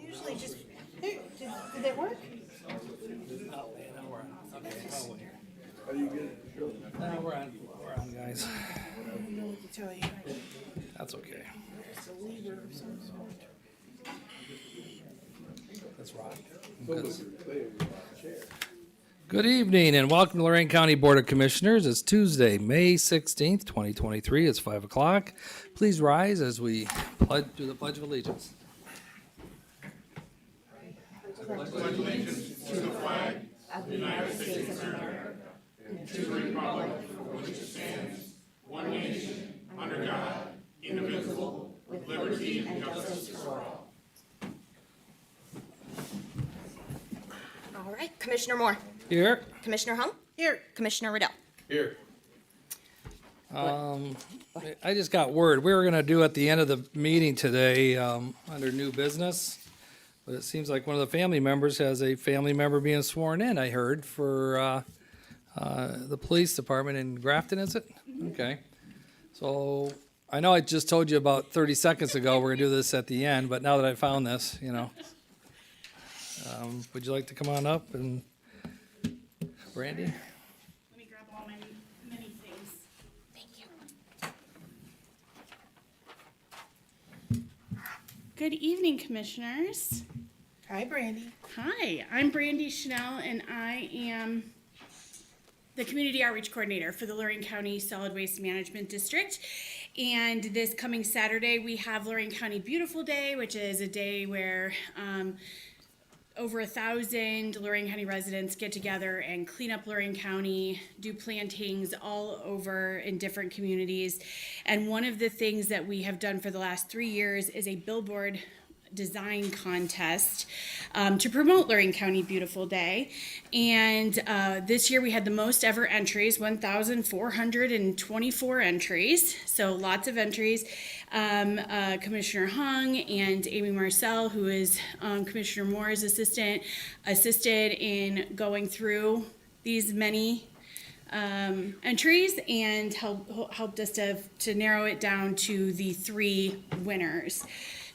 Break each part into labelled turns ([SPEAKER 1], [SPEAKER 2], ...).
[SPEAKER 1] Usually just, hey, did that work?
[SPEAKER 2] Oh, man, now we're on. Okay, oh, wait.
[SPEAKER 3] How do you get it to show?
[SPEAKER 2] Now we're on, guys.
[SPEAKER 1] I don't know what to tell you.
[SPEAKER 2] That's okay.
[SPEAKER 1] It's a lever of some sort.
[SPEAKER 2] That's rock.
[SPEAKER 3] There, chair.
[SPEAKER 2] Good evening and welcome to Lorain County Board of Commissioners. It's Tuesday, May 16th, 2023. It's 5 o'clock. Please rise as we do the Pledge of Allegiance.
[SPEAKER 4] All right, Commissioner Moore,
[SPEAKER 2] Here.
[SPEAKER 4] Commissioner Hung,
[SPEAKER 1] Here,
[SPEAKER 4] Commissioner Riddell.
[SPEAKER 3] Here.
[SPEAKER 2] I just got word. We were going to do at the end of the meeting today under new business. But it seems like one of the family members has a family member being sworn in, I heard, for the police department in Grafton, is it? Okay. So I know I just told you about 30 seconds ago we're going to do this at the end, but now that I found this, would you like to come on up and Brandy?
[SPEAKER 5] Let me grab all my many things.
[SPEAKER 4] Thank you.
[SPEAKER 5] Good evening, Commissioners.
[SPEAKER 1] hi Brandy.
[SPEAKER 5] Hi, I'm Brandy Chanel, and I am the Community Outreach Coordinator for the Lorain County Solid Waste Management District. And this coming Saturday, we have Lorain County Beautiful Day, which is a day where over 1,000 Lorain County residents get together and clean up Lorain County, do plantings all over in different communities. And one of the things that we have done for the last 3 years is a billboard design contest to promote Lorain County Beautiful Day. And this year we had the most ever entries, 1,424 entries. So lots of entries. Commissioner Hung and Amy Marcel, who is Commissioner Moore's assistant, assisted in going through these many entries and helped us to narrow it down to the 3 winners.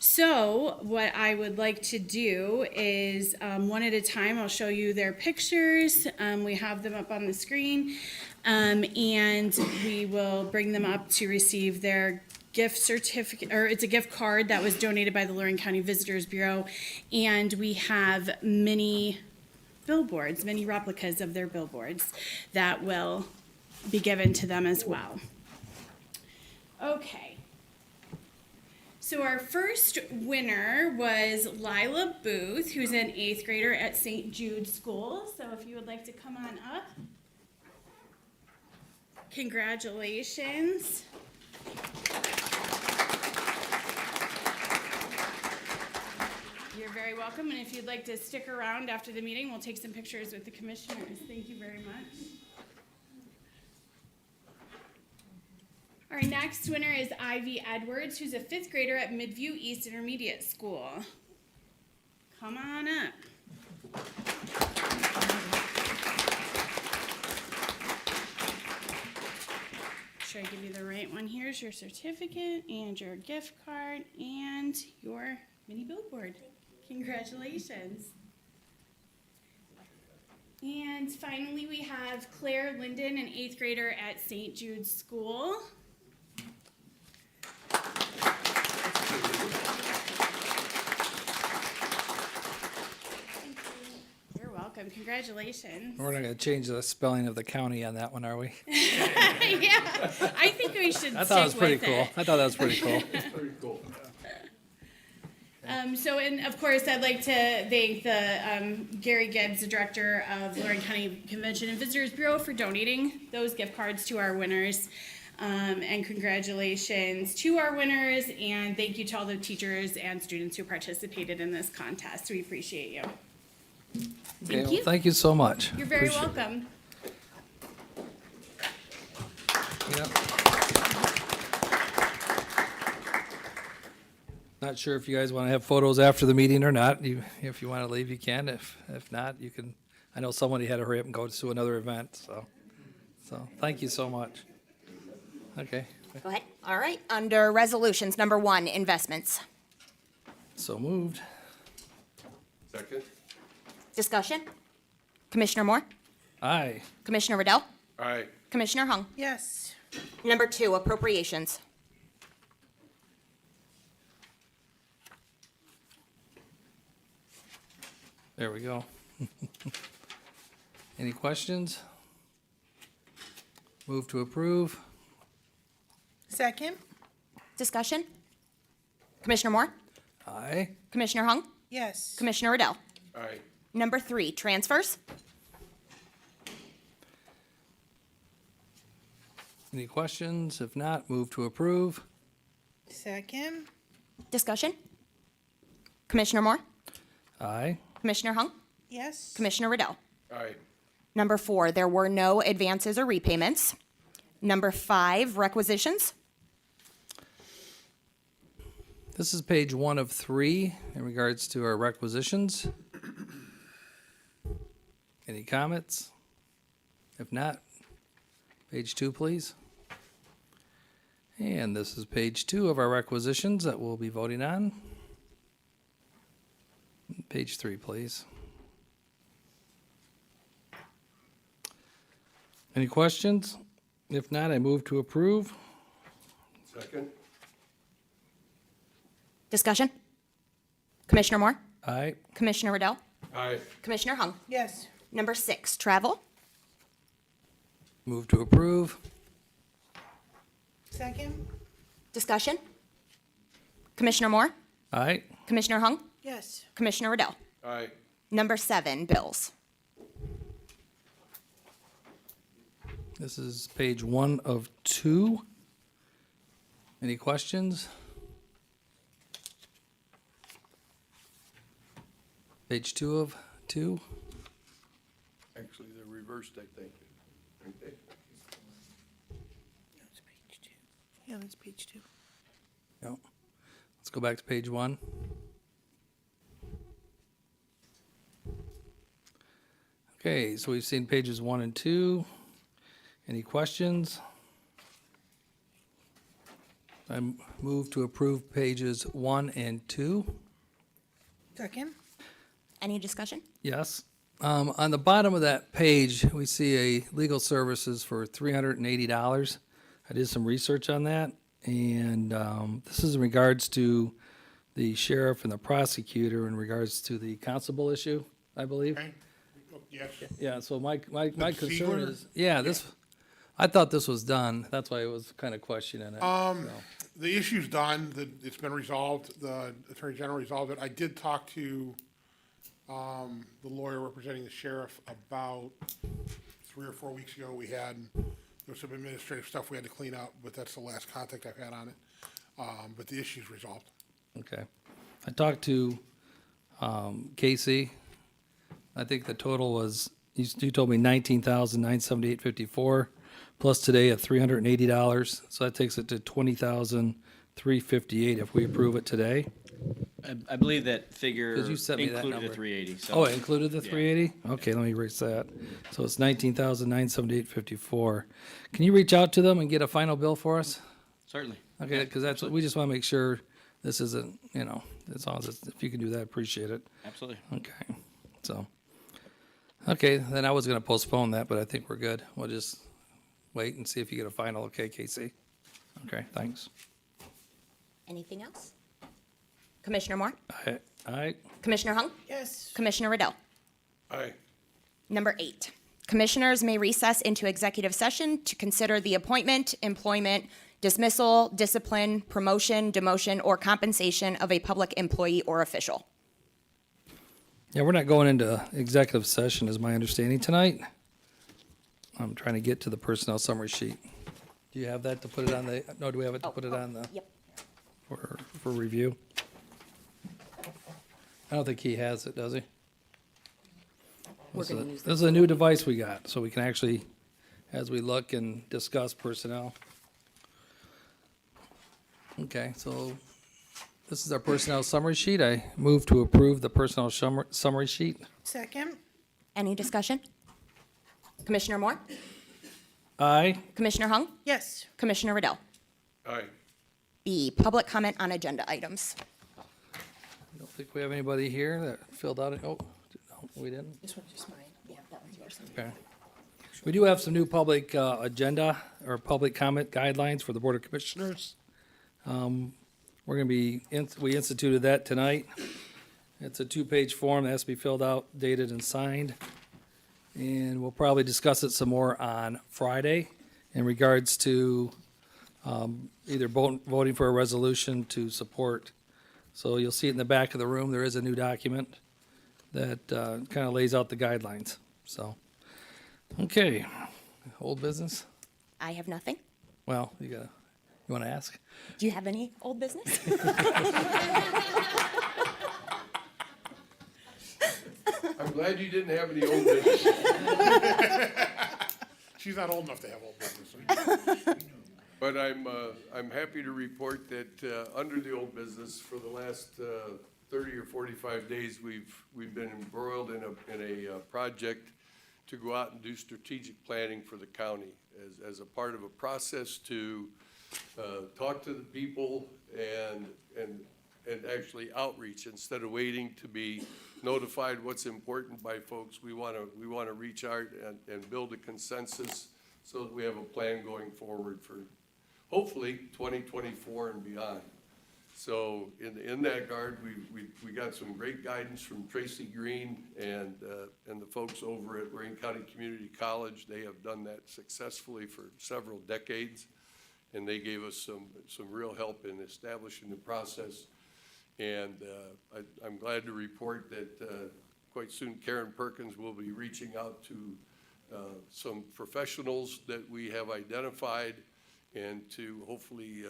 [SPEAKER 5] So what I would like to do is one at a time, I'll show you their pictures. We have them up on the screen, and we will bring them up to receive their gift certificate, or it's a gift card that was donated by the Lorain County Visitors Bureau. And we have many billboards, many replicas of their billboards that will be given to them as well. Okay. So our first winner was Lila Booth, who's an 8th grader at St. Jude School. So if you would like to come on up. Congratulations. You're very welcome, and if you'd like to stick around after the meeting, we'll take some pictures with the commissioners. Thank you very much. Our next winner is Ivy Edwards, who's a 5th grader at Midview East Intermediate School. Come on up. Should I give you the right one? Here's your certificate and your gift card and your mini billboard. Congratulations. And finally, we have Claire Linden, an 8th grader at St. Jude's School. You're welcome. Congratulations.
[SPEAKER 2] We're not going to change the spelling of the county on that one, are we?
[SPEAKER 5] Yeah, I think we should
[SPEAKER 2] I thought it was
[SPEAKER 5] stick
[SPEAKER 2] pretty
[SPEAKER 5] with
[SPEAKER 2] cool.
[SPEAKER 5] it.
[SPEAKER 2] I thought that was pretty cool.
[SPEAKER 3] Pretty cool.
[SPEAKER 5] And of course, I'd like to thank the Gary Gibbs, the director of Lorain County Convention and Visitors Bureau, for donating those gift cards to our winners. And congratulations to our winners, and thank you to all the teachers and students who participated in this contest. We appreciate you.
[SPEAKER 2] Okay, well,
[SPEAKER 5] you.
[SPEAKER 2] thank you so much.
[SPEAKER 5] You're very
[SPEAKER 2] Appreciate it.
[SPEAKER 5] welcome.
[SPEAKER 2] Yep. Not sure if you guys want to have photos after the meeting or not. If you want to leave, you can. If not, you can. I know somebody had to hurry up and go to another event, so thank you so much. Okay.
[SPEAKER 4] Go ahead. All right, under resolutions, number 1, investments.
[SPEAKER 2] So moved.
[SPEAKER 3] Second.
[SPEAKER 4] Discussion? Commissioner Moore?
[SPEAKER 2] Aye.
[SPEAKER 4] Commissioner Riddell?
[SPEAKER 3] Aye.
[SPEAKER 4] Commissioner Hung?
[SPEAKER 1] Yes.
[SPEAKER 4] Number 2, appropriations.
[SPEAKER 2] There we go. Any questions? Move to approve.
[SPEAKER 1] Second?
[SPEAKER 4] Discussion? Commissioner Moore?
[SPEAKER 2] Aye.
[SPEAKER 4] Commissioner Hung?
[SPEAKER 1] Yes.
[SPEAKER 4] Commissioner Riddell?
[SPEAKER 3] Aye.
[SPEAKER 4] Number 3, transfers.
[SPEAKER 2] Any questions? If not, move to approve.
[SPEAKER 1] Second?
[SPEAKER 4] Discussion? Commissioner Moore?
[SPEAKER 2] Aye.
[SPEAKER 4] Commissioner Hung?
[SPEAKER 1] Yes.
[SPEAKER 4] Commissioner Riddell?
[SPEAKER 3] Aye.
[SPEAKER 4] Number 4, there were no advances or repayments. Number 5, requisitions.
[SPEAKER 2] This is page 1 of 3 in regards to our requisitions. Any comments? If not, page 2, please. And this is page 2 of our requisitions that we'll be voting on. Page 3, please. Any questions? If not, I move to approve.
[SPEAKER 3] Second.
[SPEAKER 4] Discussion? Commissioner Moore?
[SPEAKER 2] Aye.
[SPEAKER 4] Commissioner Riddell?
[SPEAKER 3] Aye.
[SPEAKER 4] Commissioner Hung?
[SPEAKER 1] Yes.
[SPEAKER 4] Number 6, travel.
[SPEAKER 2] Move to approve.
[SPEAKER 1] Second?
[SPEAKER 4] Discussion? Commissioner Moore?
[SPEAKER 2] Aye.
[SPEAKER 4] Commissioner Hung?
[SPEAKER 1] Yes.
[SPEAKER 4] Commissioner Riddell?
[SPEAKER 3] Aye.
[SPEAKER 4] Number 7, bills.
[SPEAKER 2] This is page 1 of 2. Any questions? Page 2 of 2.
[SPEAKER 3] Actually, they're reversed, I think. Aren't they?
[SPEAKER 1] That's page 2. Yeah, that's page 2.
[SPEAKER 2] Yep. Let's go back to page 1. Okay, so we've seen pages 1 and 2. Any questions? I move to approve pages 1 and 2.
[SPEAKER 1] Second?
[SPEAKER 4] Any discussion?
[SPEAKER 2] Yes. On the bottom of that page, we see a legal services for $380. I did some research on that, and this is in regards to the sheriff and the prosecutor in regards to the constable issue, I believe.
[SPEAKER 6] Okay. Yes.
[SPEAKER 2] Yeah, so my concern
[SPEAKER 6] Ziegler?
[SPEAKER 2] is, I thought this was done. That's why I was kind of questioning it. So.
[SPEAKER 6] The issue's done, it's been resolved, the Attorney General resolved it. I did talk to, the lawyer representing the sheriff about 3 or 4 weeks ago. There was some administrative stuff we had to clean up, but that's the last contact I've had on it. But the issue's resolved.
[SPEAKER 2] Okay. I talked to Casey. I think the total was, you told me $19,978.54 plus today at $380. So that takes it to $20,358 if we approve it today.
[SPEAKER 7] I believe that figure
[SPEAKER 2] 'Cause you sent me that
[SPEAKER 7] included the
[SPEAKER 2] number.
[SPEAKER 7] 380. So
[SPEAKER 2] Oh, it included the 380? Okay, let me erase that. So it's $19,978.54. Can you reach out to them and get a final bill for us?
[SPEAKER 7] certainly.
[SPEAKER 2] Okay, because that's, we just want to make sure this isn't, as long as it's, if you can do that, appreciate it.
[SPEAKER 7] Absolutely.
[SPEAKER 2] Okay, so, okay, then I was gonna postpone that, but I think we're good. We'll just wait and see if you get a final, okay, Casey? Okay, thanks.
[SPEAKER 4] Anything else? Commissioner Moore?
[SPEAKER 2] Aye.
[SPEAKER 4] Commissioner Hung?
[SPEAKER 1] Yes.
[SPEAKER 4] Commissioner Riddell?
[SPEAKER 3] Aye.
[SPEAKER 4] Number 8, commissioners may recess into executive session to consider the appointment, employment, dismissal, discipline, promotion, demotion, or compensation of a public employee or official.
[SPEAKER 2] Yeah, we're not going into executive session, is my understanding tonight. I'm trying to get to the personnel summary sheet. Do you have that to put it on the, no, do we have it to put it on the,
[SPEAKER 4] Yep.
[SPEAKER 2] for review? I don't think he has it, does he? This is a new device we got, so we can actually, as we look and discuss personnel. Okay, so this is our personnel summary sheet. I move to approve the personnel summary sheet.
[SPEAKER 1] Second?
[SPEAKER 4] Any discussion? Commissioner Moore?
[SPEAKER 2] Aye.
[SPEAKER 4] Commissioner Hung?
[SPEAKER 1] Yes.
[SPEAKER 4] Commissioner Riddell?
[SPEAKER 3] Aye.
[SPEAKER 4] B, public comment on agenda items.
[SPEAKER 2] I don't think we have anybody here that filled out it. Oh, no, we didn't.
[SPEAKER 4] This one's just mine. Yeah, that one's yours.
[SPEAKER 2] Okay. We do have some new public agenda or public comment guidelines for the Board of Commissioners. We're gonna be, we instituted that tonight. It's a 2-page form that has to be filled out, dated and signed. And we'll probably discuss it some more on Friday in regards to either voting for a resolution to support. So you'll see it in the back of the room. There is a new document that kind of lays out the guidelines. So, okay, old business?
[SPEAKER 4] I have nothing.
[SPEAKER 2] Well, you want to ask?
[SPEAKER 4] Do you have any old business?
[SPEAKER 3] I'm glad you didn't have any old business,
[SPEAKER 6] She's not old enough to have old business.
[SPEAKER 3] but I'm happy to report that, under the old business, for the last, 30 or 45 days, we've been embroiled in a project to go out and do strategic planning for the county as a part of a process to, talk to the people and actually outreach instead of waiting to be notified what's important by folks. We want to reach out and build a consensus so that we have a plan going forward for hopefully 2024 and beyond. So in that regard, we got some great guidance from Tracy Green and the folks over at Lorain County Community College. They have done that successfully for several decades, and they gave us some real help in establishing the process. And I'm glad to report that quite soon Karen Perkins will be reaching out to some professionals that we have identified and to hopefully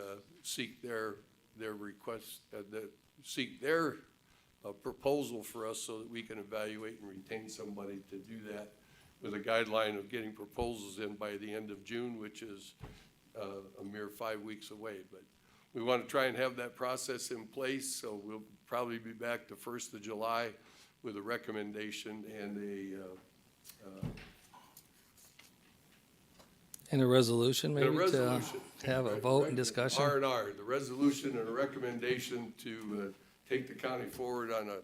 [SPEAKER 3] seek their requests, seek their proposal for us so that we can evaluate and retain somebody to do that with a guideline of getting proposals in by the end of June, which is a mere 5 weeks away. But we want to try and have that process in place, so we'll probably be back the 1st of July with a recommendation and
[SPEAKER 2] And a resolution,
[SPEAKER 3] a
[SPEAKER 2] maybe,
[SPEAKER 3] resolution.
[SPEAKER 2] to have a vote and discussion?
[SPEAKER 3] R&R, the resolution and a recommendation to take the county forward on a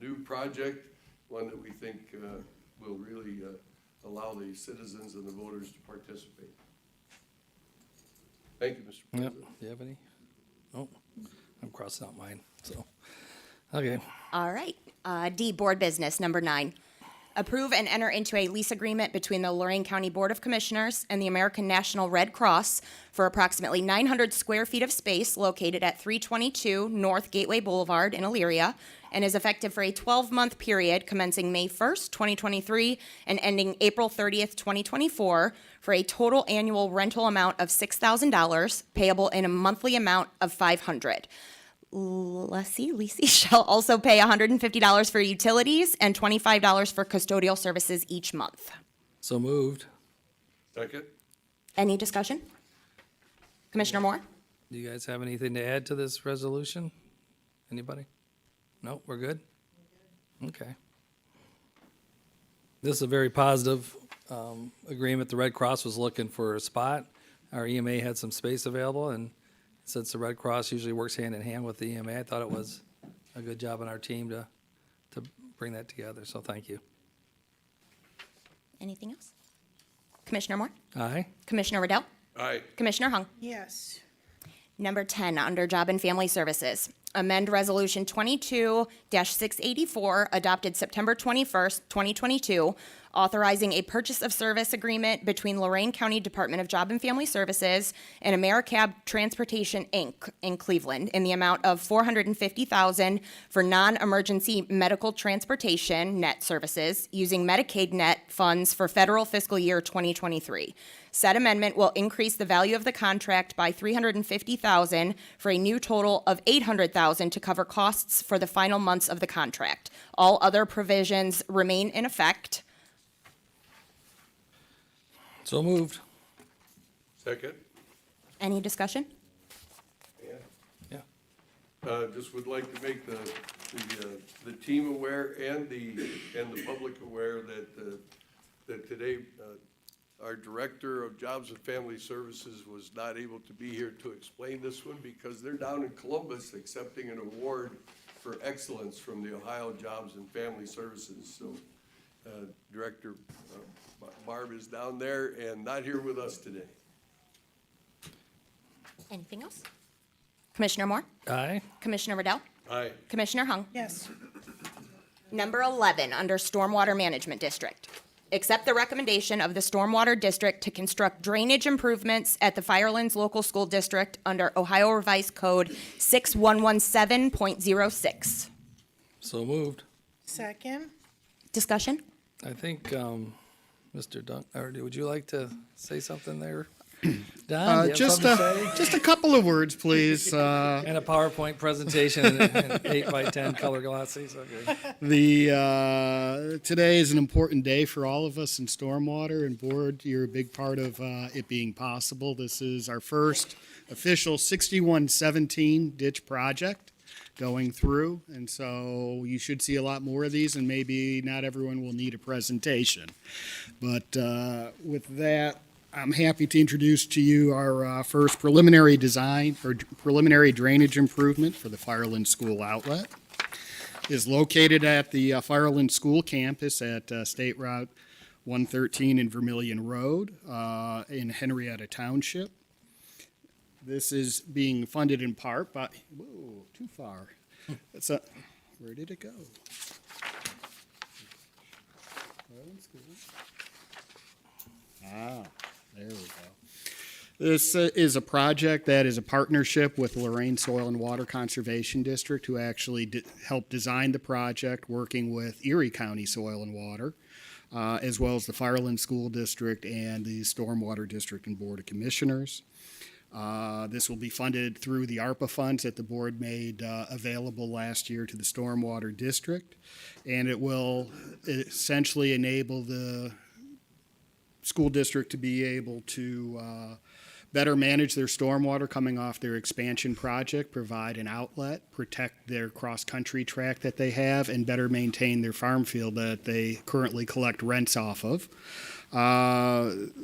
[SPEAKER 3] new project, one that we think will really allow the citizens and the voters to participate. Thank you, Mr.
[SPEAKER 2] Yep.
[SPEAKER 3] President.
[SPEAKER 2] Do you have any? Oh, I'm crossing out mine, so, okay.
[SPEAKER 4] All right. D, board business, number 9. Approve and enter into a lease agreement between the Lorain County Board of Commissioners and the American National Red Cross for approximately 900 square feet of space located at 322 North Gateway Boulevard in Elyria, and is effective for a 12-month period commencing May 1st, 2023, and ending April 30th, 2024, for a total annual rental amount of $6,000, payable in a monthly amount of $500. Leasee shall also pay $150 for utilities and $25 for custodial services each month.
[SPEAKER 2] So moved.
[SPEAKER 3] Second?
[SPEAKER 4] Any discussion? Commissioner Moore?
[SPEAKER 2] Do you guys have anything to add to this resolution? Anybody? No, we're good? Okay. This is a very positive agreement. The Red Cross was looking for a spot. Our EMA had some space available, and since the Red Cross usually works hand in hand with the EMA, I thought it was a good job on our team to bring that together, so thank you.
[SPEAKER 4] Anything else? Commissioner Moore?
[SPEAKER 2] Aye?
[SPEAKER 4] Commissioner Riddell?
[SPEAKER 3] Aye.
[SPEAKER 4] Commissioner Hung?
[SPEAKER 1] Yes.
[SPEAKER 4] Number 10, under Job and Family Services. Amend Resolution 22-684, adopted September 21st, 2022, authorizing a purchase of service agreement between Lorain County Department of Job and Family Services and AmeriCab Transportation, Inc. in Cleveland in the amount of $450,000 for non-emergency medical transportation net services using Medicaid net funds for federal fiscal year 2023. Said amendment will increase the value of the contract by $350,000 for a new total of $800,000 to cover costs for the final months of the contract. All other provisions remain in effect.
[SPEAKER 2] So moved.
[SPEAKER 3] Second?
[SPEAKER 4] Any discussion?
[SPEAKER 2] Yeah.
[SPEAKER 3] Just would like to make the team aware and the public aware that today, our Director of Jobs and Family Services was not able to be here to explain this one because they're down in Columbus accepting an award for excellence from the Ohio Jobs and Family Services. So Director Barb is down there and not here with us today.
[SPEAKER 4] Anything else? Commissioner Moore?
[SPEAKER 2] Aye.
[SPEAKER 4] Commissioner Riddell?
[SPEAKER 3] Aye.
[SPEAKER 4] Commissioner Hung?
[SPEAKER 1] Yes.
[SPEAKER 4] Number 11, under Stormwater Management District. Accept the recommendation of the Stormwater District to construct drainage improvements at the Firelands Local School District under Ohio Revised Code 6117.06.
[SPEAKER 2] So moved.
[SPEAKER 1] Second.
[SPEAKER 4] Discussion?
[SPEAKER 2] I think, Mr. Dunk, or would you like to say something there? Don, do you have
[SPEAKER 8] Just
[SPEAKER 2] something to say?
[SPEAKER 8] just a couple of words, please.
[SPEAKER 2] And a PowerPoint presentation in 8 by 10 color glasses, okay.
[SPEAKER 8] Today is an important day for all of us in Stormwater and Board. You're a big part of it being possible. This is our first official 6117 ditch project going through, and so you should see a lot more of these, and maybe not everyone will need a presentation. But with that, I'm happy to introduce to you our first preliminary design or preliminary drainage improvement for the Firelands School outlet. It is located at the Firelands School campus at State Route 113 and Vermillion Road in Henrietta Township. This is being funded in part by, whoa, too far. Where did it go? Firelands School. There we go. This is a project that is a partnership with Lorain Soil and Water Conservation District, who actually helped design the project, working with Erie County Soil and Water, as well as the Firelands School District and the Stormwater District and Board of Commissioners. This will be funded through the ARPA funds that the board made available last year to the Stormwater District, and it will essentially enable the school district to be able to better manage their stormwater coming off their expansion project, provide an outlet, protect their cross-country track that they have, and better maintain their farm field that they currently collect rents off of.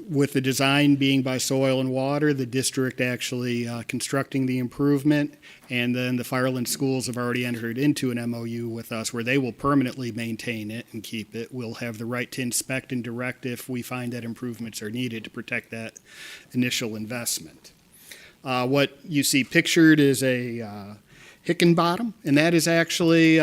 [SPEAKER 8] With the design being by Soil and Water, the district actually constructing the improvement, and then the Firelands schools have already entered into an MOU with us where they will permanently maintain it and keep it. We'll have the right to inspect and direct if we find that improvements are needed to protect that initial investment. What you see pictured is a Hickenbottom, and that is actually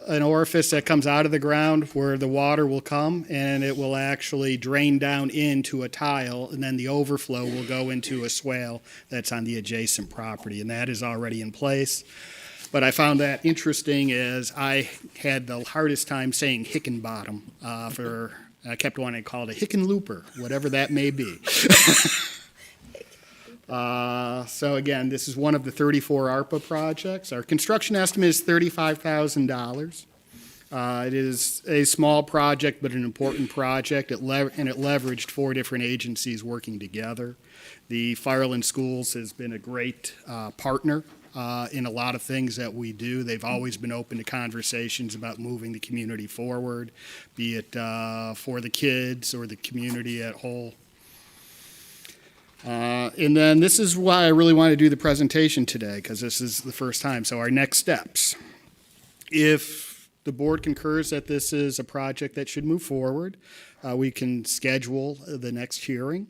[SPEAKER 8] an orifice that comes out of the ground where the water will come, and it will actually drain down into a tile, and then the overflow will go into a swale that's on the adjacent property, and that is already in place. But I found that interesting as I had the hardest time saying Hickenbottom I kept wanting to call it a Hickenlooper, whatever that may be. So again, this is one of the 34 ARPA projects. Our construction estimate is $35,000. It is a small project, but an important project, and it leveraged 4 different agencies working together. The Firelands Schools has been a great partner in a lot of things that we do. They've always been open to conversations about moving the community forward, be it for the kids or the community at whole. And then this is why I really want to do the presentation today, because this is the first time. So our next steps. If the board concurs that this is a project that should move forward, we can schedule the next hearing.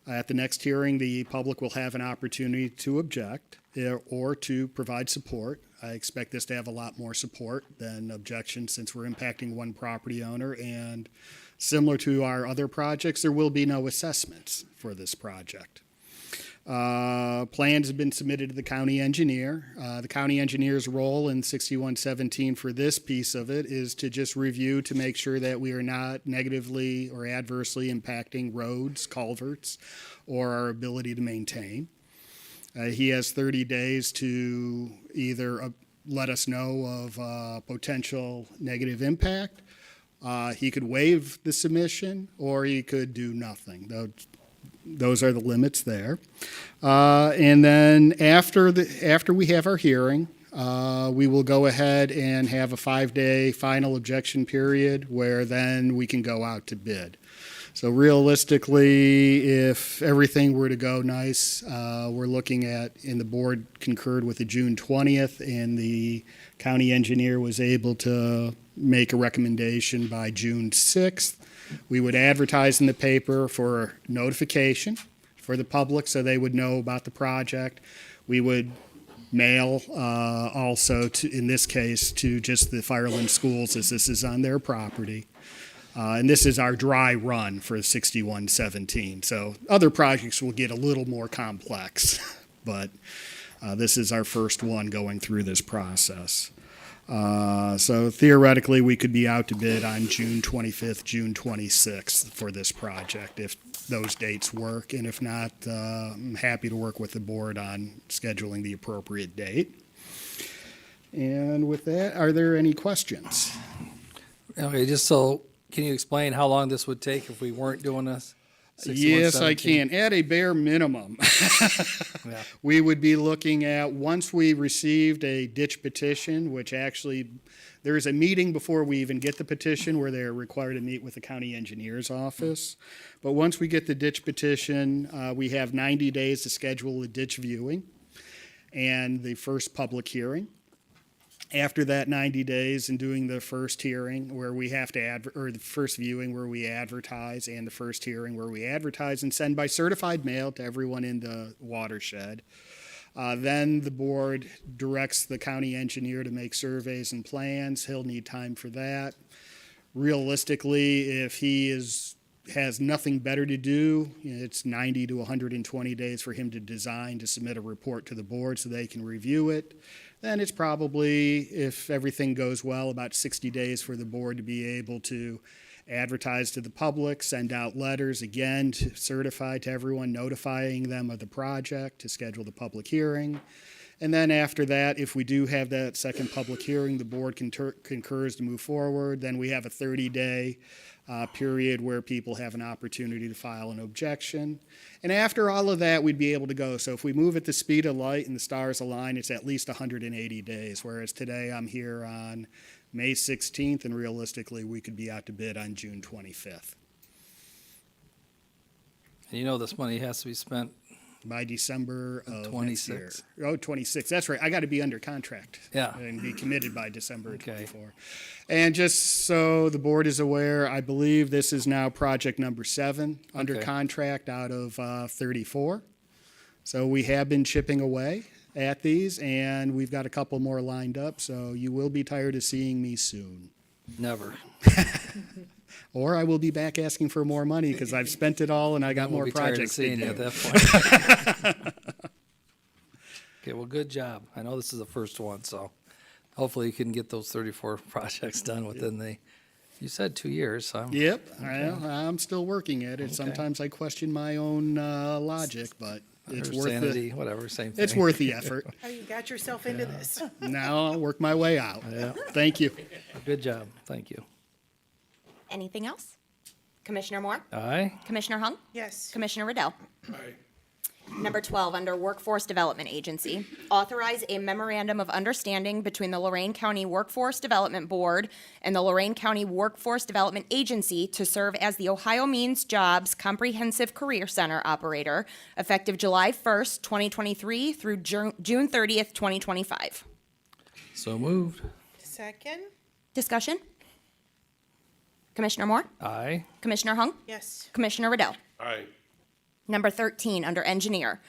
[SPEAKER 8] At the next hearing, the public will have an opportunity to object or to provide support. I expect this to have a lot more support than objection, since we're impacting one property owner, and similar to our other projects, there will be no assessments for this project. Plans have been submitted to the county engineer. The county engineer's role in 6117 for this piece of it is to just review to make sure that we are not negatively or adversely impacting roads, culverts, or our ability to maintain. He has 30 days to either let us know of potential negative impact. He could waive the submission, or he could do nothing. Those are the limits there. And then after we have our hearing, we will go ahead and have a 5-day final objection period, where then we can go out to bid. So realistically, if everything were to go nice, we're looking at, and the board concurred with the June 20th, and the county engineer was able to make a recommendation by June 6th. We would advertise in the paper for notification for the public so they would know about the project. We would mail also, to, in this case, to just the Firelands schools as this is on their property. And this is our dry run for 6117. So other projects will get a little more complex, but this is our first one going through this process. So theoretically, we could be out to bid on June 25th, June 26th for this project if those dates work. And if not, I'm happy to work with the board on scheduling the appropriate date. And with that, are there any questions?
[SPEAKER 2] Okay, just so, can you explain how long this would take if we weren't doing this?
[SPEAKER 8] Yes, I
[SPEAKER 2] 6117?
[SPEAKER 8] can. At a bare minimum,
[SPEAKER 2] Yeah.
[SPEAKER 8] we would be looking at, once we received a ditch petition, which actually, there is a meeting before we even get the petition where they're required to meet with the county engineer's office. But once we get the ditch petition, we have 90 days to schedule a ditch viewing and the first public hearing. After that 90 days and doing the first hearing where we have to or the first viewing where we advertise and the first hearing where we advertise and send by certified mail to everyone in the watershed. Then the board directs the county engineer to make surveys and plans. He'll need time for that. Realistically, if he has nothing better to do, it's 90 to 120 days for him to design, to submit a report to the board so they can review it. Then it's probably, if everything goes well, about 60 days for the board to be able to advertise to the public, send out letters again to certify to everyone, notifying them of the project, to schedule the public hearing. And then after that, if we do have that second public hearing, the board concurs to move forward, then we have a 30-day period where people have an opportunity to file an objection. And after all of that, we'd be able to go. So if we move at the speed of light and the stars align, it's at least 180 days, whereas today I'm here on May 16th, and realistically, we could be out to bid on June 25th.
[SPEAKER 2] And you know this money has to be spent,
[SPEAKER 8] By December of
[SPEAKER 2] 26.
[SPEAKER 8] next year. Oh, 26, that's right. I got to be under contract.
[SPEAKER 2] Yeah.
[SPEAKER 8] And be committed by December of
[SPEAKER 2] Okay.
[SPEAKER 8] 24. And just so the board is aware, I believe this is now project number 7 under
[SPEAKER 2] Okay.
[SPEAKER 8] contract out of 34. So we have been chipping away at these, and we've got a couple more lined up, so you will be tired of seeing me soon.
[SPEAKER 2] never.
[SPEAKER 8] Or I will be back asking for more money because I've spent it all and I got
[SPEAKER 2] We'll
[SPEAKER 8] more
[SPEAKER 2] be tired of
[SPEAKER 8] projects to
[SPEAKER 2] seeing you
[SPEAKER 8] do.
[SPEAKER 2] at that point. Okay, well, good job. I know this is the first one, so hopefully you can get those 34 projects done within you said 2 years, so.
[SPEAKER 8] Yep, I'm still working at it. Sometimes I question my own logic, but it's
[SPEAKER 2] Or
[SPEAKER 8] worth
[SPEAKER 2] sanity,
[SPEAKER 8] it.
[SPEAKER 2] whatever, same thing.
[SPEAKER 8] It's worth the effort.
[SPEAKER 1] How you got yourself into this?
[SPEAKER 8] Now I'll work my way out.
[SPEAKER 2] Yeah,
[SPEAKER 8] Thank you.
[SPEAKER 2] good job. Thank you.
[SPEAKER 4] Anything else? Commissioner Moore?
[SPEAKER 2] Aye.
[SPEAKER 4] Commissioner Hung?
[SPEAKER 1] Yes.
[SPEAKER 4] Commissioner Riddell?
[SPEAKER 3] Aye.
[SPEAKER 4] Number 12, under Workforce Development Agency, authorize a memorandum of understanding between the Lorain County Workforce Development Board and the Lorain County Workforce Development Agency to serve as the Ohio Means Jobs Comprehensive Career Center operator, effective July 1st, 2023 through June 30th, 2025.
[SPEAKER 2] So moved.
[SPEAKER 1] Second?
[SPEAKER 4] Discussion? Commissioner Moore?
[SPEAKER 2] Aye.
[SPEAKER 4] Commissioner Hung?
[SPEAKER 1] Yes.
[SPEAKER 4] Commissioner Riddell?
[SPEAKER 3] Aye.
[SPEAKER 4] Number 13, under Engineer,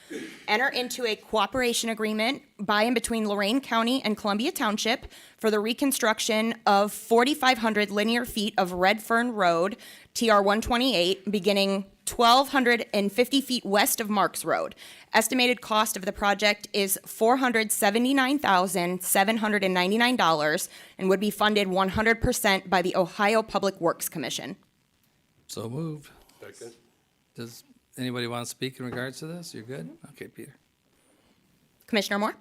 [SPEAKER 4] enter into a cooperation agreement by and between Lorain County and Columbia Township for the reconstruction of 4,500 linear feet of Red Fern Road, TR 128, beginning 1,250 feet west of Marks Road. Estimated cost of the project is $479,799 and would be funded 100% by the Ohio Public Works Commission.
[SPEAKER 2] So moved.
[SPEAKER 3] Second.
[SPEAKER 2] Does anybody want to speak in regards to this? You're good? Okay, Peter.
[SPEAKER 4] Commissioner Moore?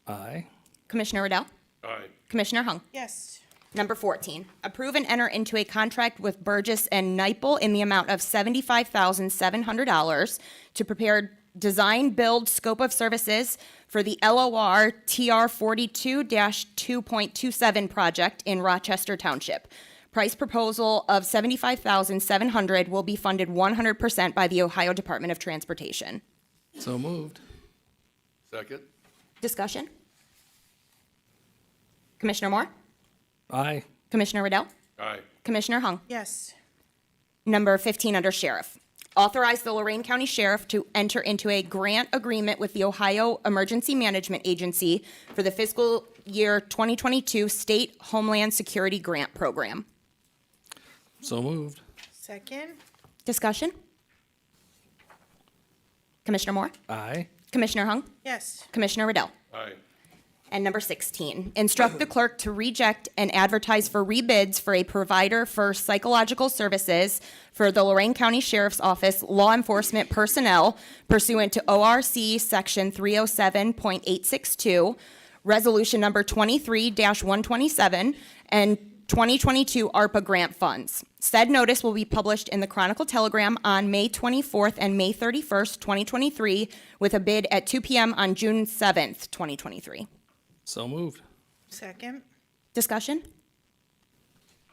[SPEAKER 2] Aye.
[SPEAKER 4] Commissioner Riddell?
[SPEAKER 3] Aye.
[SPEAKER 4] Commissioner Hung?
[SPEAKER 1] Yes.
[SPEAKER 4] Number 14, approve and enter into a contract with Burgess and Nyepel in the amount of $75,700 to prepare design build scope of services for the LOR TR 42-2.27 project in Rochester Township. Price proposal of $75,700 will be funded 100% by the Ohio Department of Transportation.
[SPEAKER 2] So moved.
[SPEAKER 3] Second?
[SPEAKER 4] Discussion? Commissioner Moore?
[SPEAKER 2] Aye.
[SPEAKER 4] Commissioner Riddell?
[SPEAKER 3] Aye.
[SPEAKER 4] Commissioner Hung?
[SPEAKER 1] Yes.
[SPEAKER 4] Number 15 under Sheriff. Authorize the Lorain County Sheriff to enter into a grant agreement with the Ohio Emergency Management Agency for the fiscal year 2022 State Homeland Security Grant Program.
[SPEAKER 2] So moved.
[SPEAKER 1] Second.
[SPEAKER 4] Discussion? Commissioner Moore?
[SPEAKER 2] Aye.
[SPEAKER 4] Commissioner Hung?
[SPEAKER 1] Yes.
[SPEAKER 4] Commissioner Riddell?
[SPEAKER 3] Aye.
[SPEAKER 4] And number 16, instruct the clerk to reject and advertise for rebids for a provider for psychological services for the Lorain County Sheriff's Office law enforcement personnel pursuant to ORC Section 307.862, Resolution Number 23-127, and 2022 ARPA grant funds. Said notice will be published in the Chronicle Telegram on May 24th and May 31st, 2023, with a bid at 2 p.m. on June 7th, 2023.
[SPEAKER 2] So moved.
[SPEAKER 1] Second.
[SPEAKER 4] Discussion?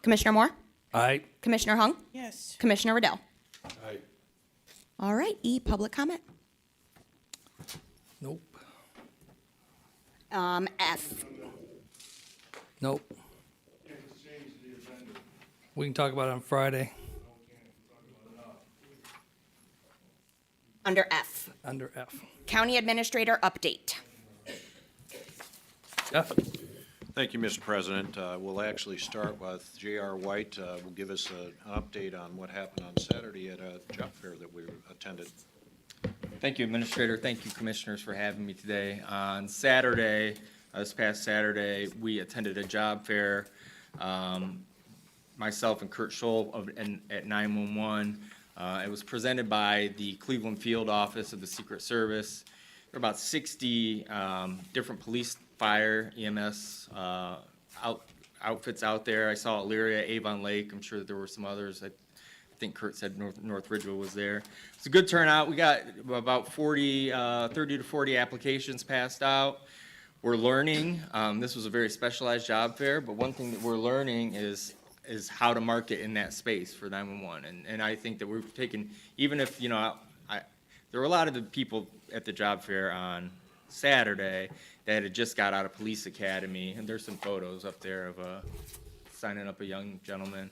[SPEAKER 4] Commissioner Moore?
[SPEAKER 2] Aye.
[SPEAKER 4] Commissioner Hung?
[SPEAKER 1] Yes.
[SPEAKER 4] Commissioner Riddell?
[SPEAKER 3] Aye.
[SPEAKER 4] All right, public comment.
[SPEAKER 2] Nope.
[SPEAKER 4] F.
[SPEAKER 2] Nope. We can talk about it on Friday.
[SPEAKER 4] Under F.
[SPEAKER 2] Under F.
[SPEAKER 4] County Administrator update.
[SPEAKER 2] Jeff?
[SPEAKER 9] Thank you, Mr. President. We'll actually start with J.R. White. Will give us an update on what happened on Saturday at a job fair that we attended.
[SPEAKER 7] Thank you, Administrator. Thank you, Commissioners, for having me today. On Saturday, this past Saturday, we attended a job fair. Myself and Kurt Scholl at 911. It was presented by the Cleveland Field Office of the Secret Service. There were about 60 different police, fire, EMS outfits out there. I saw Elyria, Avon Lake. I'm sure that there were some others. I think Kurt said North Ridgeville was there. It's a good turnout. We got about 30 to 40 applications passed out. We're learning. This was a very specialized job fair, but one thing that we're learning is how to market in that space for 911. And I think that we've taken, even if, there were a lot of the people at the job fair on Saturday that had just got out of police academy, and there's some photos up there of signing up a young gentleman.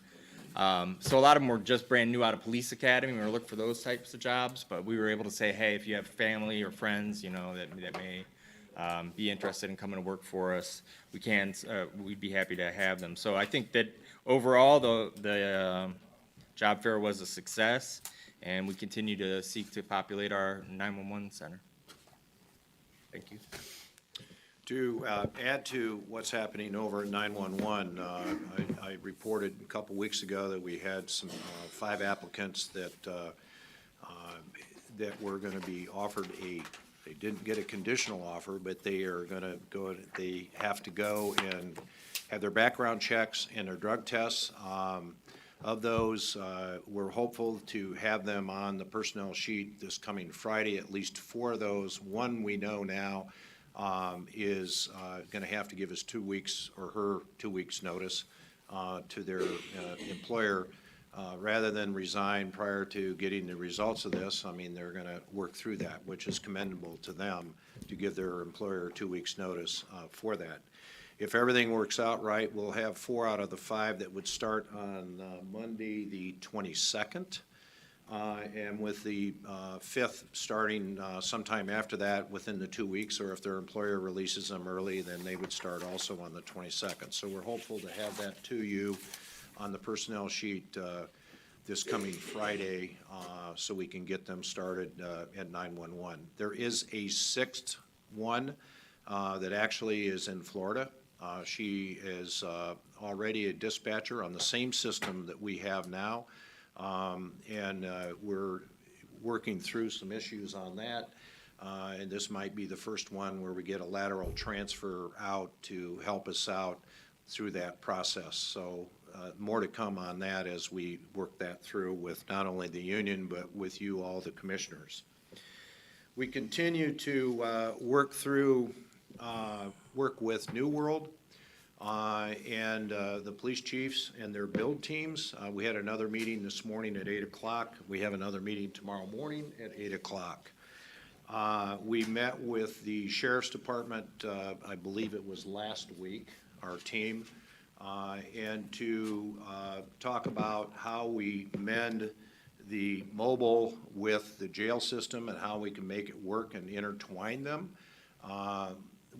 [SPEAKER 7] So a lot of them were just brand new out of police academy. We were looking for those types of jobs, but we were able to say, hey, if you have family or friends, that may be interested in coming to work for us, we'd be happy to have them. So I think that overall, the job fair was a success, and we continue to seek to populate our 911 center. Thank you.
[SPEAKER 9] To add to what's happening over at 911, I reported a couple weeks ago that we had some 5 applicants that were going to be offered they didn't get a conditional offer, but they are going to go, they have to go and have their background checks and their drug tests. Of those, we're hopeful to have them on the personnel sheet this coming Friday, at least 4 of those. One we know now is going to have to give us 2 weeks or her 2 weeks notice to their employer rather than resign prior to getting the results of this. I mean, they're going to work through that, which is commendable to them to give their employer 2 weeks notice for that. If everything works out right, we'll have 4 out of the 5 that would start on Monday, the 22nd. And with the 5th starting sometime after that within the 2 weeks, or if their employer releases them early, then they would start also on the 22nd. So we're hopeful to have that to you on the personnel sheet this coming Friday so we can get them started at 911. There is a 6th one that actually is in Florida. She is already a dispatcher on the same system that we have now. And we're working through some issues on that. And this might be the first one where we get a lateral transfer out to help us out through that process. So more to come on that as we work that through with not only the union, but with you all, the commissioners. We continue to work with New World. and the police chiefs and their build teams. We had another meeting this morning at 8 o'clock. We have another meeting tomorrow morning at 8 o'clock. We met with the sheriff's department, I believe it was last week, our team, and to talk about how we mend the mobile with the jail system and how we can make it work and intertwine them.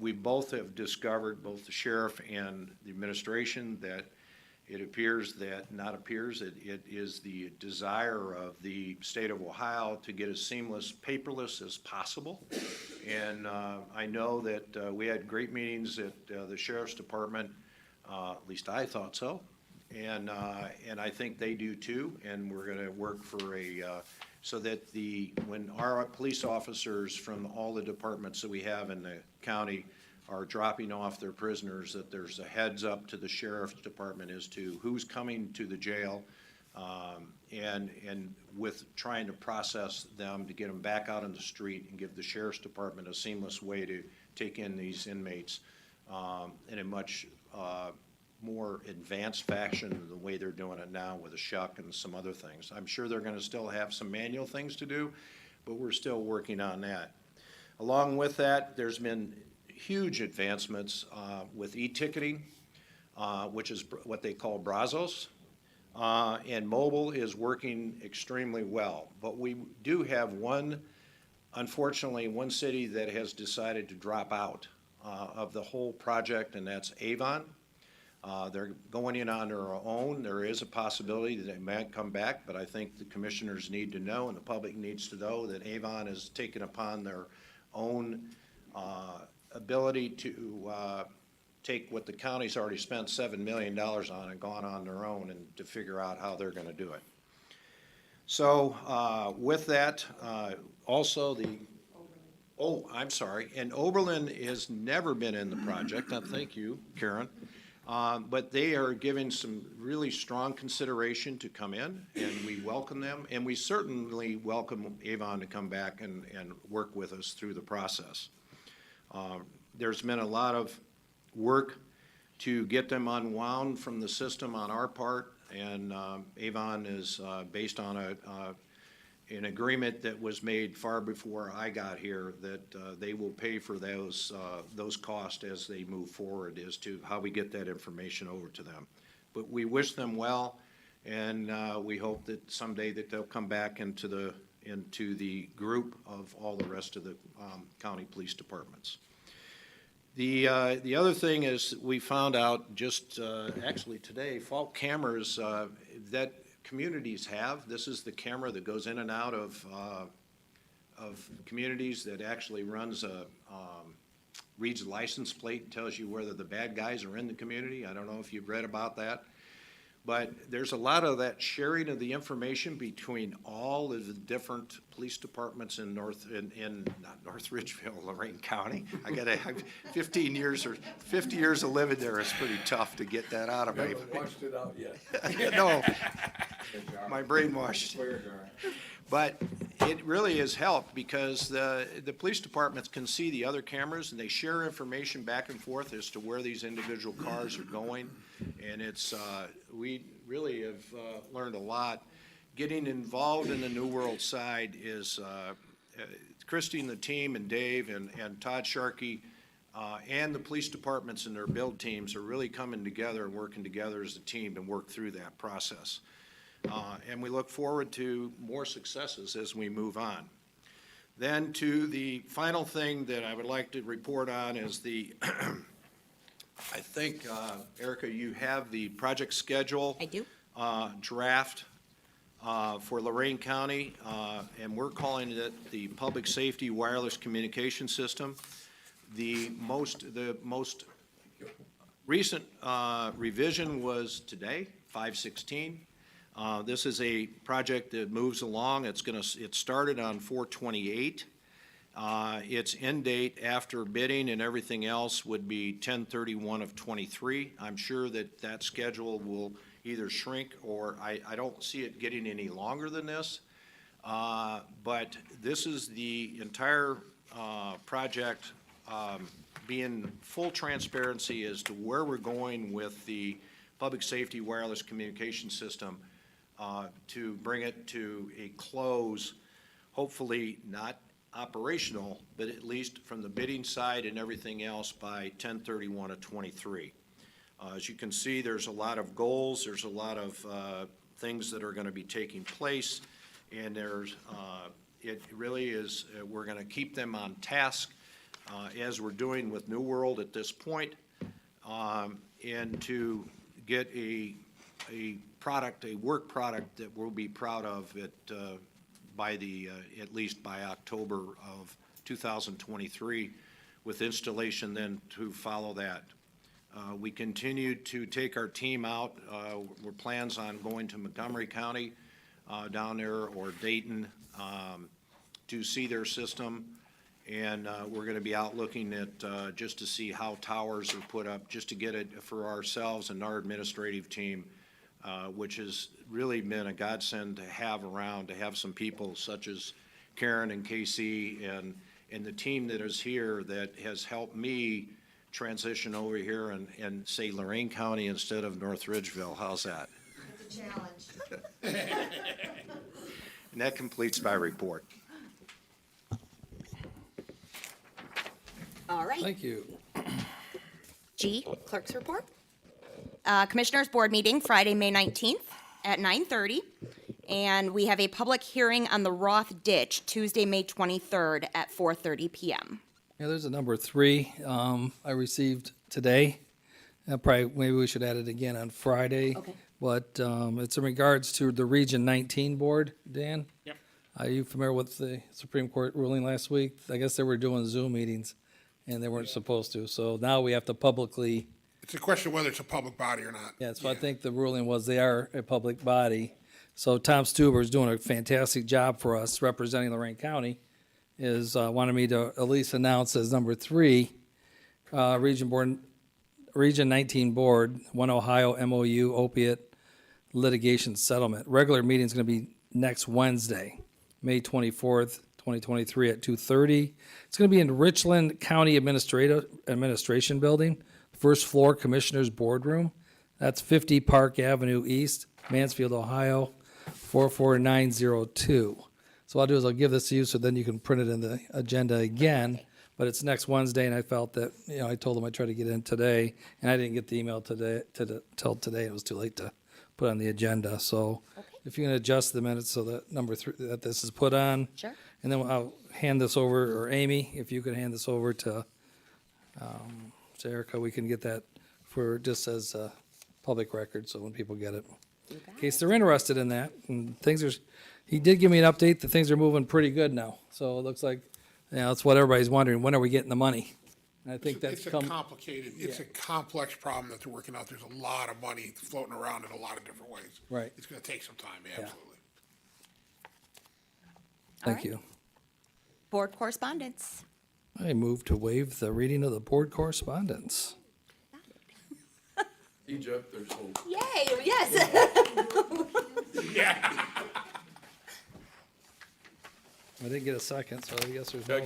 [SPEAKER 9] We both have discovered, both the sheriff and the administration, that it appears that, not appears, it is the desire of the state of Ohio to get as seamless, paperless as possible. And I know that we had great meetings at the sheriff's department, at least I thought so. And I think they do too, and we're gonna work for so that when our police officers from all the departments that we have in the county are dropping off their prisoners, that there's a heads up to the sheriff's department as to who's coming to the jail, and with trying to process them to get them back out on the street and give the sheriff's department a seamless way to take in these inmates in a much more advanced fashion than the way they're doing it now with a shuck and some other things. I'm sure they're gonna still have some manual things to do, but we're still working on that. Along with that, there's been huge advancements with e-ticketing, which is what they call Brazos, and mobile is working extremely well. But we do have unfortunately, one city that has decided to drop out of the whole project, and that's Avon. They're going in on their own. There is a possibility that they might come back, but I think the commissioners need to know and the public needs to know that Avon has taken upon their own ability to take what the county's already spent $7 million on and gone on their own and to figure out how they're gonna do it. So with that, also I'm sorry, and Oberlin has never been in the project, and thank you, Karen. But they are giving some really strong consideration to come in, and we welcome them, and we certainly welcome Avon to come back and work with us through the process. There's been a lot of work to get them unwound from the system on our part, and Avon is based on an agreement that was made far before I got here, that they will pay for those costs as they move forward as to how we get that information over to them. But we wish them well, and we hope that someday that they'll come back into the group of all the rest of the county police departments. The other thing is we found out just actually today, fault cameras that communities have. This is the camera that goes in and out of communities that actually reads a license plate and tells you whether the bad guys are in the community. I don't know if you've read about that. But there's a lot of that sharing of the information between all of the different police departments in not North Ridgeville, Lorain County. I gotta have 50 years of living there. It's pretty tough to get that out of me.
[SPEAKER 3] Haven't washed it out yet.
[SPEAKER 9] No, my brain washed. But it really has helped because the police departments can see the other cameras and they share information back and forth as to where these individual cars are going. And we really have learned a lot. Getting involved in the New World side is Christy and the team and Dave and Todd Sharkey and the police departments and their build teams are really coming together and working together as a team and work through that process. And we look forward to more successes as we move on. Then to the final thing that I would like to report on is I think, Erica, you have the project schedule.
[SPEAKER 4] I do.
[SPEAKER 9] Draft for Lorain County, and we're calling it the Public Safety Wireless Communication System. The most recent revision was today, 5/16. This is a project that moves along. It started on 4/28. Its end date after bidding and everything else would be 10/31/23. I'm sure that schedule will either shrink or I don't see it getting any longer than this. But this is the entire project be in full transparency as to where we're going with the public safety wireless communication system to bring it to a close, hopefully not operational, but at least from the bidding side and everything else by 10/31/23. As you can see, there's a lot of goals, there's a lot of things that are going to be taking place, and it really is, we're going to keep them on task as we're doing with New World at this point, and to get a product, a work product that we'll be proud of at least by October of 2023, with installation then to follow that. We continue to take our team out. We're plans on going to Montgomery County down there, or Dayton, to see their system. And we're going to be out looking at just to see how towers are put up, just to get it for ourselves and our administrative team, which has really been a godsend to have around, to have some people such as Karen and Casey and the team that is here that has helped me transition over here and say Lorain County instead of North Ridgeville. How's that?
[SPEAKER 4] It's a challenge.
[SPEAKER 9] And that completes my report.
[SPEAKER 4] All right.
[SPEAKER 2] Thank you.
[SPEAKER 4] G, clerk's report. Commissioners Board meeting Friday, May 19th at 9:30. And we have a public hearing on the Roth ditch Tuesday, May 23rd at 4:30 PM.
[SPEAKER 2] Yeah, there's a number 3 I received today. Probably, maybe we should add it again on Friday.
[SPEAKER 4] Okay.
[SPEAKER 2] But it's in regards to the Region 19 Board, Dan?
[SPEAKER 6] Yep.
[SPEAKER 2] Are you familiar with the Supreme Court ruling last week? I guess they were doing Zoom meetings, and they weren't supposed to. So now we have to publicly,
[SPEAKER 6] It's a question of whether it's a public body or not.
[SPEAKER 2] yeah, so I think the ruling was they are a public body. So Tom Stuber is doing a fantastic job for us representing Lorain County, is wanted me to at least announce as number 3, Region 19 Board, One Ohio MOU opiate litigation settlement. Regular meeting is going to be next Wednesday, May 24th, 2023 at 2:30. It's going to be in Richland County Administration Building, first floor Commissioners Boardroom. That's 50 Park Avenue East, Mansfield, Ohio, 44902. So what I'll do is I'll give this to you so then you can print it in the agenda again. But it's next Wednesday, and I felt that, I told them I'd try to get in today, and I didn't get the email today, till today. It was too late to put on the agenda. So if you can adjust the minutes so that number 3, that this is put on.
[SPEAKER 4] Sure.
[SPEAKER 2] And then I'll hand this over, or Amy, if you could hand this over to Erica, we can get that for, just as a public record, so when people get it. In case they're interested in that, and he did give me an update that things are moving pretty good now. So it looks like, that's what everybody's wondering, when are we getting the money? And I think that's
[SPEAKER 6] It's a complicated, it's a complex problem that they're working out. There's a lot of money floating around in a lot of different ways.
[SPEAKER 2] Right.
[SPEAKER 6] It's gonna take some time, absolutely.
[SPEAKER 2] Thank
[SPEAKER 4] right.
[SPEAKER 2] you.
[SPEAKER 4] Board correspondence.
[SPEAKER 2] I move to waive the reading of the board correspondence.
[SPEAKER 3] Hey, Jeff, there's hope.
[SPEAKER 4] Yay, yes.
[SPEAKER 2] I didn't get a second, so I guess there's no.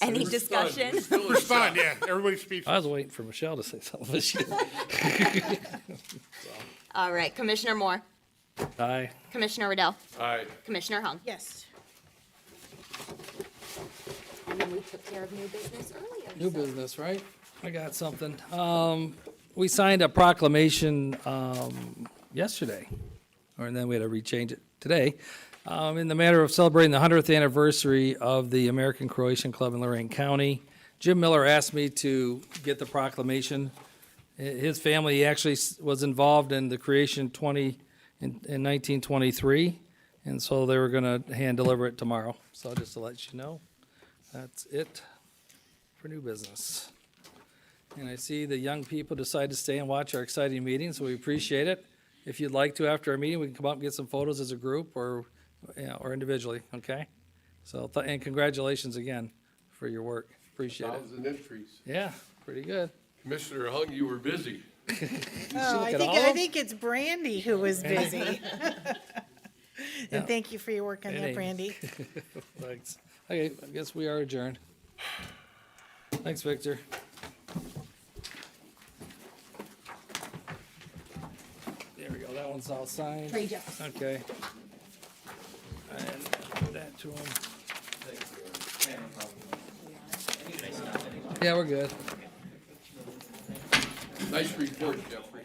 [SPEAKER 4] Any discussion?
[SPEAKER 3] We're still in
[SPEAKER 6] It's fun, yeah, everybody speaks.
[SPEAKER 2] I was waiting for Michelle to say something, but she didn't.
[SPEAKER 4] All right, Commissioner Moore,
[SPEAKER 2] Aye.
[SPEAKER 4] Commissioner Riddell,
[SPEAKER 3] Aye.
[SPEAKER 4] Commissioner Hung.
[SPEAKER 1] Yes.
[SPEAKER 4] And then we took care of new business earlier.
[SPEAKER 2] New business, right? I got something. We signed a proclamation, yesterday, and then we had to rechange it today, in the matter of celebrating the 100th anniversary of the American Croatian Club in Lorain County. Jim Miller asked me to get the proclamation. His family actually was involved in the creation in 1923, and so they were gonna hand deliver it tomorrow. So just to let you know, that's it for new business. And I see the young people decide to stay and watch our exciting meetings, so we appreciate it. If you'd like to, after our meeting, we can come up and get some photos as a group or individually, okay? So, and congratulations again for your work. Appreciate it.
[SPEAKER 3] 1,000 entries.
[SPEAKER 2] Yeah, pretty good.
[SPEAKER 3] Commissioner Hung, you were busy.
[SPEAKER 1] Oh,
[SPEAKER 2] look at all of them?
[SPEAKER 1] think it's Brandy who was busy.
[SPEAKER 2] Yeah.
[SPEAKER 1] And thank you for your work on
[SPEAKER 2] Hey.
[SPEAKER 1] that, Brandy.
[SPEAKER 2] Thanks. Okay, I guess we are adjourned. Thanks, Victor. There we go, that one's all signed. Okay. And put that to him. Yeah, we're good.
[SPEAKER 3] Nice report, Jeffrey.